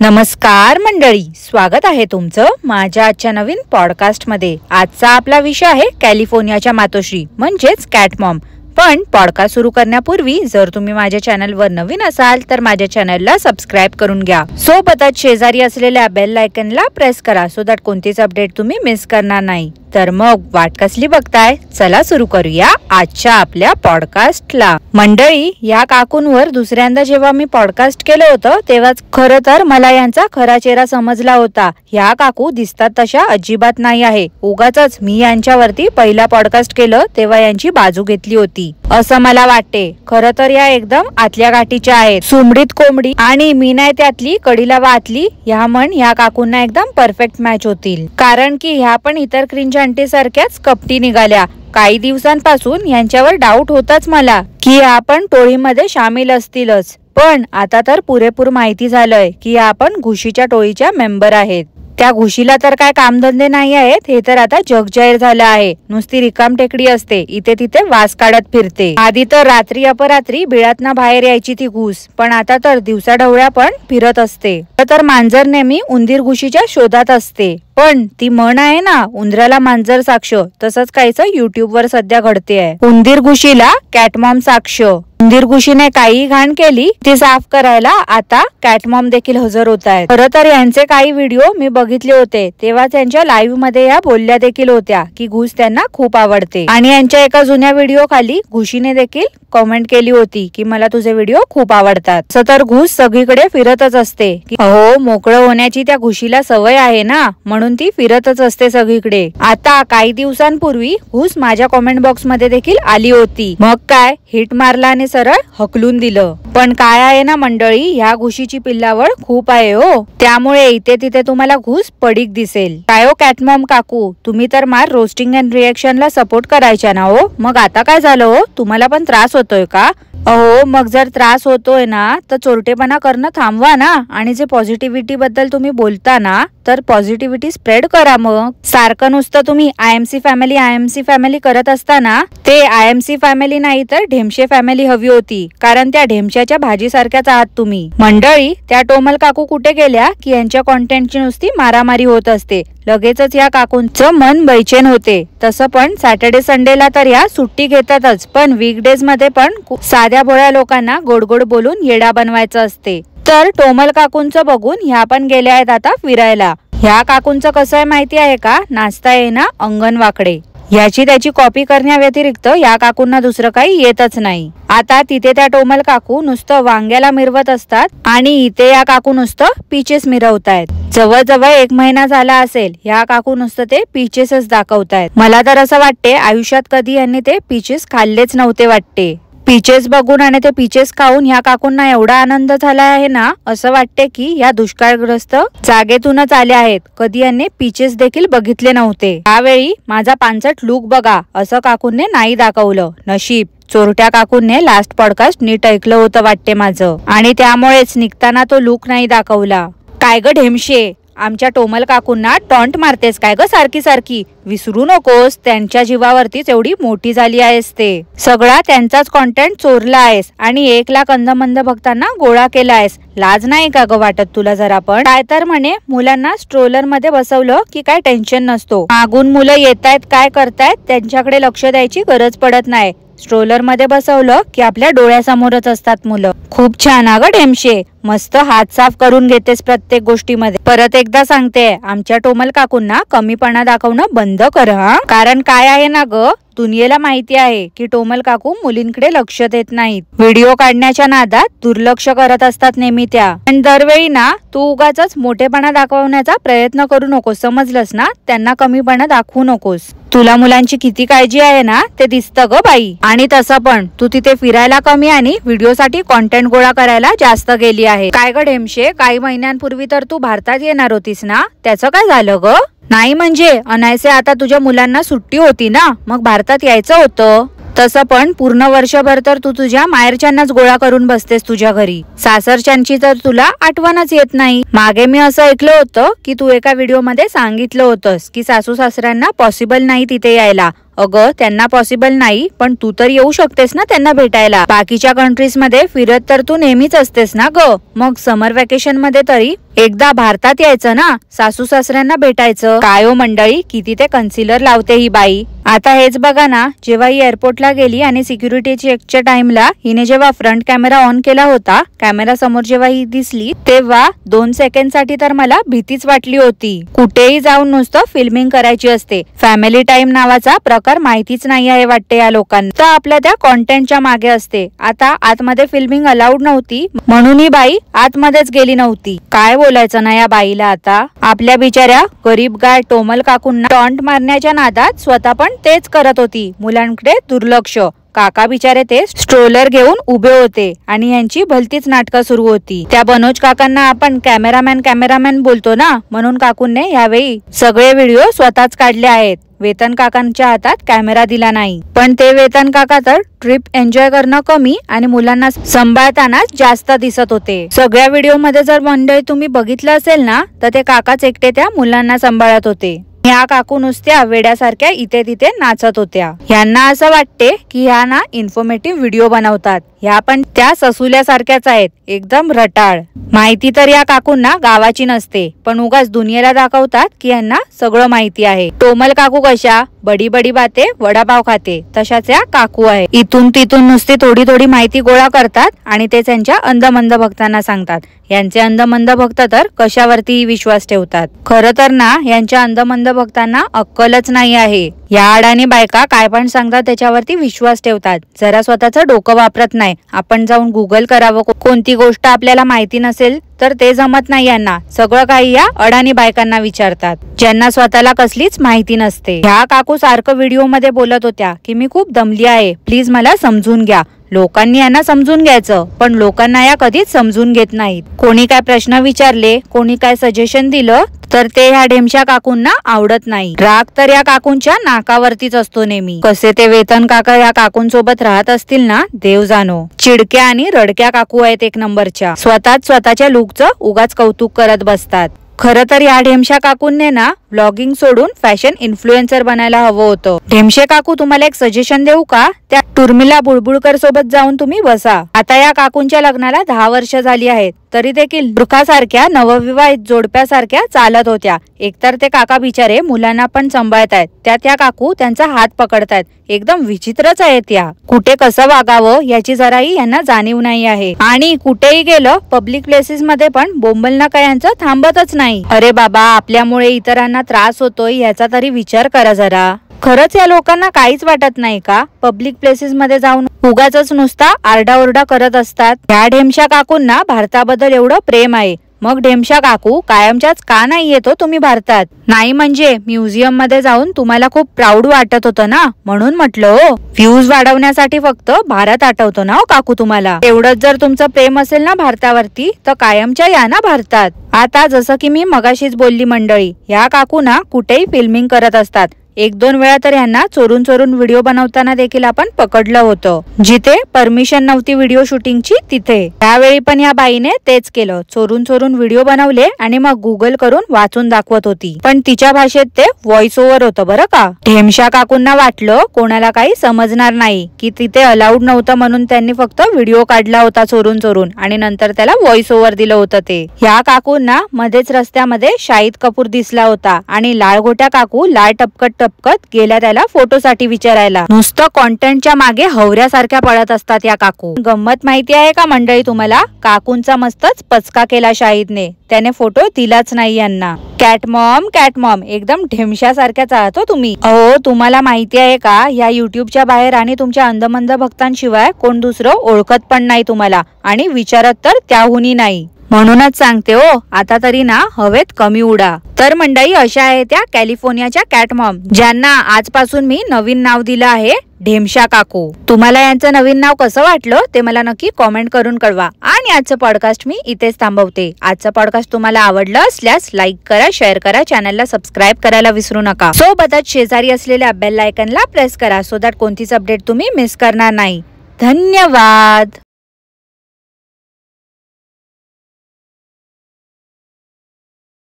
नमस्कार मंडळी, स्वागत आहे तुमचं माझ्या आजच्या नवीन पॉडकास्ट मध्ये। आजचा आपला विषय आहे कॅलिफोर्नियाच्या मातोश्री म्हणजेच कॅट मॉम। पण पॉडकास्ट सुरू करण्यापूर्वी जर तुम्ही माझ्या चॅनलवर नवीन असाल तर माझ्या चॅनलला सबस्क्राइब करून घ्या। सोबतच शेजारी असलेल्या बेल आयकॉनला प्रेस करा सो दॅट कोणतीच अपडेट तुम्ही मिस करणार नाही। तर मग वाट कसली बघताय, चला सुरू करूया आजच्या आपल्या पॉडकास्टला। मंडळी, या काकूंवर दुसऱ्यांदा जेव्हा मी पॉडकास्ट केलं होतं तेव्हाच खरं तर मला यांचा खरा चेहरा समजला होता। ह्या काकू दिसतात तशा अजिबात नाही आहे। उगाचच मी यांच्यावरती पहिला पॉडकास्ट केलं तेव्हा यांची बाजू घेतली होती असं मला वाटते। खरं तर या एकदम आतल्या गाठीच्या आहेत। सुमडीत कोंबडी आणि मी नाही त्यातली कडीला वातली ह्या म्हण ह्या काकूंना एकदम परफेक्ट मॅच होतील, कारण की ह्या पण इतर क्रिंज आंटी सारख्याच कपटी निघाल्या। काही दिवसांपासून यांच्यावर डाऊट होताच मला की आपण टोळीमध्ये सामील असतीलच, पण आता तर पुरेपूर माहिती झालंय की आपण घुशीच्या टोळीच्या मेंबर आहेत। त्या घुशीला तर काय कामधंदे नाही आहेत हे तर आता जग जाहीर झालं आहे। नुसती रिकाम टेकडी असते, इथे तिथे वास काढत फिरते। आधी तर रात्री अपरात्री बिळातना बाहेर यायची ती घुस, पण आता तर दिवसा ढवळ्या पण फिरत असते। तर मांजर नेहमी उंदीर घुशीच्या शोधात असते, पण ती म्हण आहे ना, उंदराला मांजर साक्ष, तसंच काहीच युट्यूब वर सध्या घडते आहे। उंदीर घुशीला कॅटमॉम साक्ष। उंदीर घुशीने काही घाण केली ती साफ करायला आता कॅटमॉम देखील हजर होत आहेत। खरं तर यांचे काही व्हिडिओ मी बघितले होते तेव्हा त्यांच्या लाईव्ह मध्ये या बोलल्या देखील होत्या की घुस त्यांना खूप आवडते। आणि यांच्या एका जुन्या व्हिडिओ खाली घुशीने देखील कमेंट केली होती की मला तुझे व्हिडिओ खूप आवडतात। असं तर घुस सगळीकडे फिरतच असते। अहो, मोकळं होण्याची त्या घुशीला सवय आहे ना, म्हणून ती फिरतच असते सगळीकडे। आता काही दिवसांपूर्वी घुस माझ्या कमेंट बॉक्स मध्ये देखील आली होती। मग काय, हिट मारला आणि सरळ हकलून दिलं। पण काय आहे ना मंडळी, ह्या घुशीची पिल्लावळ खूप आहे हो, त्यामुळे इथे तिथे तुम्हाला घुस पडीक दिसेल। काय हो कॅटमॉम काकू, तुम्ही तर मार रोस्टिंग अँड रिएक्शनला सपोर्ट करायच्या ना हो, मग आता काय झालं हो, तुम्हाला पण त्रास होतोय का? अहो, मग जर त्रास होतोय ना तर चोरटेपणा करणं थांबवा ना, आणि जे पॉझिटिव्हिटी बद्दल तुम्ही बोलता ना तर पॉझिटिव्हिटी स्प्रेड करा। मग सारखं नुसतं तुम्ही आयएमसी फॅमिली करत असताना ते आयएमसी फॅमिली नाही तर ढेमशे फॅमिली हवी होती, कारण त्या ढेमशाच्या भाजी सारख्याच आहात तुम्ही। मंडळी, त्या टोमल काकू कुठे गेल्या की यांच्या कॉन्टेंटची नुसती मारामारी होत असते, लगेचच या काकूंचं मन बैचेन होते। तसं पण सॅटर्डे संडेला तर या सुट्टी घेतातच, पण वीकडेज मध्ये पण साध्या भोळ्या लोकांना गोड गोड बोलून येडा बनवायचं असते। तर टोमल काकूंचं बघून ह्या पण गेल्या आहेत आता फिरायला। ह्या काकूंचं कसं आहे माहिती आहे का, नाचता येईना अंगण वाकडे, याची त्याची कॉपी करण्याव्यतिरिक्त या काकूंना दुसरं काही येतच नाही। आता तिथे त्या टोमल काकू नुसतं वांग्याला मिरवत असतात आणि इथे या काकू नुसतं पीचेस मिरवतायत। जवळजवळ 1 महिना झाला असेल ह्या काकू नुसतं ते पीचेसच दाखवतायत। मला तर असं वाटते आयुष्यात कधी यांनी ते पीचेस खाल्लेच नव्हते वाटते। पीचेस बघून आणि ते पीचेस खाऊन ह्या काकूंना एवढा आनंद झाला आहे ना, असं वाटते की या दुष्काळग्रस्त जागेतूनच आल्या आहेत, कधी यांनी पीचेस देखील बघितले नव्हते। यावेळी माझा पांचट लुक बघा असं काकूंनी नाही दाखवलं। नशीब चोरट्या काकूंने लास्ट पॉडकास्ट नीट ऐकलं होतं वाटते माझं, आणि त्यामुळेच निघताना तो लुक नाही दाखवला। काय ग ढेमशे, आमच्या टोमल काकूंना टॉन्ट मारतेस काय ग सारखी सारखी? विसरू नकोस, त्यांच्या जीवावरतीच एवढी मोठी झाली आहेस, ते सगळा त्यांचाच कॉन्टेंट चोरला आहेस आणि 1 लाख अंधमंद भक्तांना गोळा केला आहेस। लाज नाही का ग वाटत तुला जरा पण? काय तर म्हणे मुलांना स्ट्रोलर मध्ये बसवलं की काय टेन्शन नसतो, मागून मुलं येतायत काय करतायत त्यांच्याकडे लक्ष द्यायची गरज पडत नाही, स्ट्रोलर मध्ये बसवलं की आपल्या डोळ्यासमोरच असतात मुलं। खूप छान अगं ढेमशे, मस्त हात साफ करून घेतेस प्रत्येक गोष्टीमध्ये। परत एकदा सांगते, आमच्या टोमल काकूंना कमीपणा दाखवणं बंद कर हा, कारण काय आहे ना ग, दुनियेला माहिती आहे की टोमल काकू मुलींकडे लक्ष देत नाहीत, व्हिडिओ काढण्याच्या नादात दुर्लक्ष करत असतात नेहमी त्या। आणि दरवेळी ना तू उगाचच मोठेपणा दाखवण्याचा प्रयत्न करू नकोस, समजलंस ना? त्यांना कमीपणा दाखवू नकोस। तुला मुलांची किती काळजी आहे ना ते दिसतं ग बाई। आणि तसं पण तू तिथे फिरायला कमी आणि व्हिडिओ साठी कॉन्टेंट गोळा करायला जास्त गेली आहे। काय ग ढेमशे, काही महिन्यांपूर्वी तर तू भारतात येणार होतीस ना, त्याचं काय झालं ग? नाही म्हणजे अनायसे आता तुझ्या मुलांना सुट्टी होती ना, मग भारतात यायचं होतं। तसं पण पूर्ण वर्षभर तर तू तुझ्या माहेरच्यांनाच गोळा करून बसतेस तुझ्या घरी, सासरच्यांची तर तुला आठवणच येत नाही। मागे मी असं ऐकलं होतं की तू एका व्हिडिओ मध्ये सांगितलं होतंस की सासू सासऱ्यांना पॉसिबल नाही तिथे यायला, अगं त्यांना पॉसिबल नाही, पण तू तर येऊ शकतेस ना त्यांना भेटायला. बाकीच्या कंट्रीज मध्ये फिरत तर तू नेहमीच असतेस ना ग, मग समर वेकेशन मध्ये तरी एकदा भारतात यायचं ना, सासू सासऱ्यांना भेटायचं. काय हो मंडळी, किती ते कन्सिलर लावते ही बाई. आता हेच बघा ना, जेव्हा ही एअरपोर्टला गेली आणि सिक्युरिटी चेकच्या टाइमला हिने जेव्हा फ्रंट कॅमेरा ऑन केला होता, कॅमेरा समोर जेव्हा ही दिसली तेव्हा 2 सेकंड साठी तर मला भीतीच वाटली होती. कुठेही जाऊन नुसतं फिल्मिंग करायची असते. फॅमिली टाइम नावाचा प्रकार माहितीच नाही आहे वाटते या लोकांना. तर आपल्या त्या कॉन्टेंटच्या मागे असते. आता आतमध्ये फिल्मिंग अलाउड नव्हती म्हणून ही बाई आतमध्येच गेली नव्हती. काय बोलायचं ना या बाईला आता. आपल्या बिचाऱ्या गरीब गाय टोमल काकूंना टॉन्ट मारण्याच्या नादात स्वतः पण तेच करत होती. मुलांकडे दुर्लक्ष. काका बिचारे ते स्ट्रोलर घेऊन उभे होते आणि यांची भलतीच नाटकं सुरू होती. त्या बनोज काकांना आपण कॅमेरामॅन बोलतो ना, म्हणून काकूंनी यावेळी सगळे व्हिडिओ स्वतःच काढले आहेत. वेतन काकांच्या हातात कॅमेरा दिला नाही, पण ते वेतन काका तर ट्रिप एन्जॉय करणं कमी आणि मुलांना सांभाळताना जास्त दिसत होते. सगळ्या व्हिडिओ मध्ये जर मंडळी तुम्ही बघितलं असेल ना, तर ते काकाच एकटे त्या मुलांना सांभाळत होते. ह्या काकू नुसत्या वेड्यासारख्या इथे तिथे नाचत होत्या. ह्यांना असं वाटते की ह्या ना इन्फॉर्मेटिव्ह व्हिडिओ बनवतात. ह्या पण त्या ससुल्यासारख्याच आहेत, एकदम रटाळ. माहिती तर या काकूंना गावाची नसते, पण उगाच दुनियेला दाखवतात की यांना सगळं माहिती आहे. टोमल काकू कशा बडी बडी बाते वडापाव खाते, तशाच या काकू आहे. इथून तिथून नुसती थोडी थोडी माहिती गोळा करतात आणि ते त्यांच्या अंधमंद भक्तांना सांगतात. यांचे अंधमंद भक्त तर कशावरती विश्वास ठेवतात. खरं तर ना यांच्या अंधमंद भक्तांना अक्कलच नाही आहे. या अडाणी बायका काय पण सांगतात त्याच्यावरती विश्वास ठेवतात. जरा स्वतःचं डोकं वापरत नाही. आपण जाऊन गुगल करावं, कोणती गोष्ट आपल्याला माहिती नसेल तर ते जमत नाही यांना. सगळं काही या अडाणी बायकांना विचारतात, ज्यांना स्वतःला कसलीच माहिती नसते. ह्या काकू सारखं व्हिडिओ मध्ये बोलत होत्या की मी खूप दमली आहे, प्लीज मला समजून घ्या. लोकांनी यांना समजून घ्यायचं, पण लोकांना या कधीच समजून घेत नाहीत. कोणी काय प्रश्न विचारले, कोणी काय सजेशन दिलं तर ते ह्या ढेमशा काकूंना आवडत नाही. राग तर या काकूंच्या नाकावरतीच असतो नेहमी. कसे ते वेतन काका या काकूंसोबत राहत असतील ना, देव जाणो. चिडक्या आणि रडक्या काकू आहेत एक नंबरच्या. स्वतःच्या लुकचं उगाच कौतुक करत बसतात. खरं तर या ढेमशा काकूंनी ना व्लॉगिंग सोडून फॅशन इन्फ्लुएन्सर बनायला हवं होतं. ढेमशे काकू, तुम्हाला एक सजेशन देऊ का? त्या उर्मिला बुळबुळकर सोबत जाऊन तुम्ही बसा. आता या काकूंच्या लग्नाला 10 वर्ष झाली आहेत, तरी देखील मूर्खासारख्या नवविवाहित जोडप्यासारख्या चालत होत्या. एकतर ते काका बिचारे मुलांना पण सांभाळतायत, त्या काकू त्यांचा हात पकडतायत. एकदम विचित्रच आहेत त्या. कुठे कसं वागावं याची जराही यांना जाणीव नाही आहे. आणि कुठेही गेलं पब्लिक प्लेसेस मध्ये पण बोंबलणं काय यांचं थांबतच नाही. अरे बाबा, आपल्यामुळे इतरांना त्रास होतोय याचा तरी विचार करा जरा. खरंच या लोकांना काहीच वाटत नाही का? पब्लिक प्लेसेस मध्ये जाऊन उगाच नुसता आरडाओरडा करत असतात. ह्या ढेमशा काकूंना भारताबद्दल एवढं प्रेम आहे, मग ढेमशा काकू कायमच्याच का नाही येतो तुम्ही भारतात? नाही म्हणजे म्युझियम मध्ये जाऊन तुम्हाला खूप प्राऊड वाटत होतं ना, म्हणून म्हटलं. हो, व्ह्यूज वाढवण्यासाठी फक्त भारत आठवतो ना हो काकू तुम्हाला. एवढंच जर तुमचं प्रेम असेल ना भारतावरती, तर कायमच्या या ना भारतात. आता जसं की मी मगाशीच बोलली मंडळी, ह्या काकू ना कुठेही फिल्मिंग करत असतात. 1-2 वेळा तर यांना चोरून व्हिडिओ बनवताना देखील आपण पकडलं होतं. जिथे परमिशन नव्हती व्हिडिओ शूटिंगची तिथे. त्यावेळी पण या बाईने तेच केलं, चोरून व्हिडिओ बनवले आणि मग गुगल करून वाचून दाखवत होती. पण तिच्या भाषेत ते व्हॉइस ओव्हर होतं बरं का. ढेमशा काकूंना वाटलं कोणाला काही समजणार नाही की तिथे अलाउड नव्हतं, म्हणून त्यांनी फक्त व्हिडिओ काढला होता चोरून आणि नंतर त्याला व्हॉइस ओव्हर दिलं होतं ते. ह्या काकूंना मध्येच रस्त्यामध्ये शाहिद कपूर दिसला होता आणि लाळघोट्या काकू लाळ टपकत गेल्या त्याला फोटोसाठी विचारायला. नुसतं कॉन्टेंटच्या मागे हवऱ्यासारख्या पळत असतात या काकू. गंमत माहिती आहे का मंडळी तुम्हाला? काकूंचा मस्तच पचका केला शाहिदने, त्याने फोटो दिलाच नाही यांना. कॅट मॉम एकदम ढेमशासारख्या चालतो तुम्ही. अहो, तुम्हाला माहिती आहे का, या युट्यूबच्या बाहेर आणि तुमच्या अंधमंद भक्तांशिवाय कोण दुसरं ओळखत पण नाही तुम्हाला आणि विचारत तर त्याहूनही नाही. म्हणूनच सांगते हो, आता तरी ना हवेत कमी उडा. तर मंडळी, अशा आहे त्या कॅलिफोर्नियाच्या कॅट मॉम, ज्यांना आजपासून मी नवीन नाव दिलं आहे ढेमशा काकू. तुम्हाला यांचं नवीन नाव कसं वाटलं ते मला नक्की कॉमेंट करून कळवा. आणि आजचं पॉडकास्ट मी इथेच थांबवते. आजचं पॉडकास्ट तुम्हाला आवडलं असल्यास लाईक करा, शेअर करा, चॅनलला सबस्क्राईब करायला विसरू नका. सोबतच शेजारी असलेल्या बेल आयकॉनला प्रेस करा, सो दॅट कोणतीच अपडेट तुम्ही मिस करणार नाही. धन्यवाद.